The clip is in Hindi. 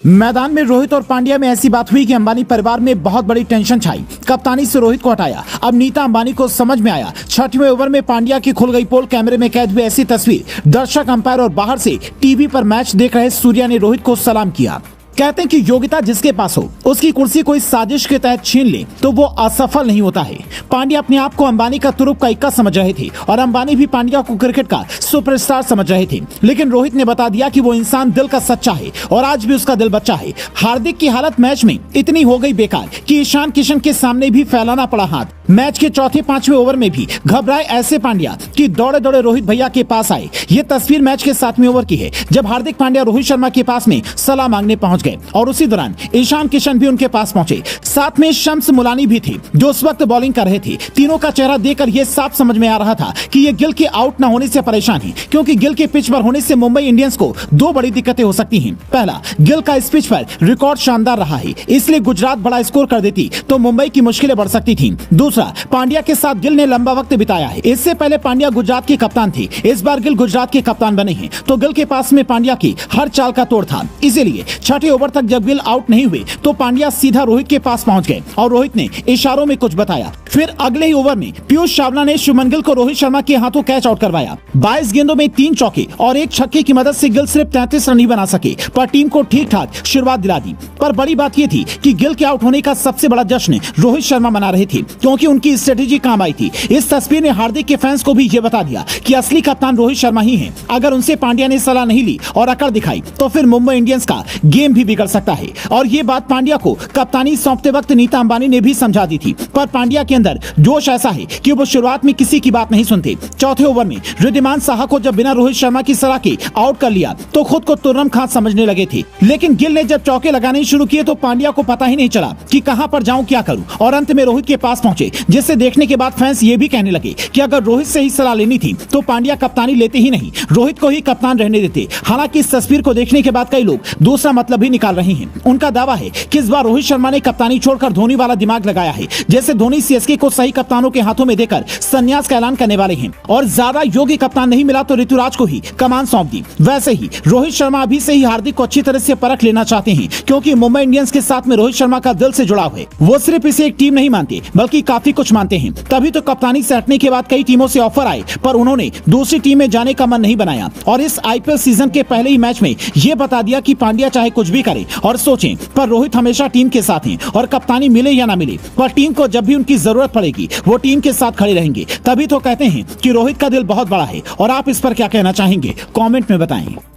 मैदान में रोहित और पांड्या में ऐसी बात हुई कि अंबानी परिवार में बहुत बड़ी टेंशन छाई। कप्तानी से रोहित को हटाया। अब नीता अंबानी को समझ में आया। 6वें ओवर में पांड्या की खुल गई पोल। कैमरे में कैद हुई ऐसी तस्वीर। दर्शक, अंपायर और बाहर से टीवी पर मैच देख रहे सूर्या ने रोहित को सलाम किया। कहते हैं कि योग्यता जिसके पास हो उसकी कुर्सी कोई साजिश के तहत छीन ले तो वो असफल नहीं होता है। पांड्या अपने आप को अंबानी का तुरुप का इक्का समझ रहे थे और अंबानी भी पांड्या को क्रिकेट का सुपरस्टार समझ रहे थे, लेकिन रोहित ने बता दिया कि वो इंसान दिल का सच्चा है और आज भी उसका दिल बच्चा है। हार्दिक की हालत मैच में इतनी हो गई बेकार कि ईशान किशन के सामने भी फैलाना पड़ा हाथ। मैच के चौथे 5वें ओवर में भी घबराए ऐसे पांड्या कि दौड़े दौड़े रोहित भैया के पास आए। ये तस्वीर मैच के 7वें ओवर की है, जब हार्दिक पांड्या रोहित शर्मा के पास में सलाह मांगने पहुंच गए और उसी दौरान ईशान किशन भी उनके पास पहुंचे। साथ में शम्स मुलानी भी थे जो उस वक्त बॉलिंग कर रहे थे। तीनों का चेहरा देखकर यह साफ समझ में आ रहा था कि ये गिल के आउट न होने से परेशान है, क्योंकि गिल के पिच पर होने से मुंबई इंडियंस को दो बड़ी दिक्कतें हो सकती हैं। पहला, गिल का इस पिच पर रिकॉर्ड शानदार रहा है, इसलिए गुजरात बड़ा स्कोर कर देती तो मुंबई की मुश्किलें बढ़ सकती थी। दूसरा, पांड्या के साथ गिल ने लंबा वक्त बिताया है। इससे पहले पांड्या गुजरात के कप्तान थे, इस बार गिल गुजरात के कप्तान बने हैं, तो गिल के पास में पांड्या की हर चाल का तोड़ था। इसीलिए 6ठे ओवर तक जब गिल आउट नहीं हुए तो पांड्या सीधा रोहित के पास पहुंच गए और रोहित ने इशारों में कुछ बताया। फिर अगले ही ओवर में पीयूष चावला ने शुभमन गिल को रोहित शर्मा के हाथों कैच आउट करवाया। 22 गेंदों में 3 चौके और 1 छक्के की मदद से गिल सिर्फ 33 रन ही बना सके, पर टीम को ठीक ठाक शुरुआत दिला दी। पर बड़ी बात यह थी कि गिल के आउट होने का सबसे बड़ा जश्न रोहित शर्मा मना रहे थे, क्योंकि उनकी स्ट्रेटेजी काम आई थी। इस तस्वीर ने हार्दिक के फैंस को भी ये बता दिया कि असली कप्तान रोहित शर्मा ही है। अगर उनसे पांड्या ने सलाह नहीं ली और अकड़ दिखाई तो फिर मुंबई इंडियंस का गेम भी बिगड़ सकता है। और ये बात पांड्या को कप्तानी सौंपते वक्त नीता अंबानी ने भी समझा दी थी। पर पांड्या के अंदर जोश ऐसा है कि वो शुरुआत में किसी की बात नहीं सुनते। चौथे ओवर में रिद्धिमान साहा को जब बिना रोहित शर्मा की सलाह के आउट कर लिया तो खुद को तुर्रम खां समझने लगे थे, लेकिन गिल ने जब चौके लगाने शुरू किए तो पांड्या को पता ही नहीं चला कि कहां पर जाऊं, क्या करूं, और अंत में रोहित के पास पहुंचे, जिसे देखने के बाद फैंस ये भी कहने लगे कि अगर रोहित से ही सलाह लेनी थी तो पांड्या कप्तानी लेते ही नहीं, रोहित को ही कप्तान रहने देते। हालांकि इस तस्वीर को देखने के बाद कई लोग दूसरा मतलब भी निकाल रहे हैं। उनका दावा है कि इस बार रोहित शर्मा ने कप्तानी छोड़कर धोनी वाला दिमाग लगाया है, जैसे धोनी सीएसके को सही कप्तानों के हाथों में देकर संन्यास का ऐलान करने वाले हैं और ज्यादा योग्य कप्तान नहीं मिला तो ऋतुराज को ही कमान सौंप दी। वैसे ही रोहित शर्मा अभी से ही हार्दिक को अच्छी तरह से परख लेना चाहते हैं, क्योंकि मुंबई इंडियंस के साथ में रोहित शर्मा का दिल से जुड़ाव है। वो सिर्फ इसे एक टीम नहीं मानते बल्कि काफी कुछ मानते हैं। तभी तो कप्तानी से हटने के बाद कई टीमों से ऑफर आए, पर उन्होंने दूसरी टीम में जाने का मन नहीं बनाया और इस आईपीएल सीजन के पहले ही मैच में ये बता दिया कि पांड्या चाहे कुछ भी करे और सोचें, पर रोहित हमेशा टीम के साथ हैं और कप्तानी मिले या ना मिले, पर टीम को जब भी उनकी जरूरत पड़ेगी वो टीम के साथ खड़े रहेंगे। तभी तो कहते हैं कि रोहित का दिल बहुत बड़ा है। और आप इस पर क्या कहना चाहेंगे, कमेंट में बताएं।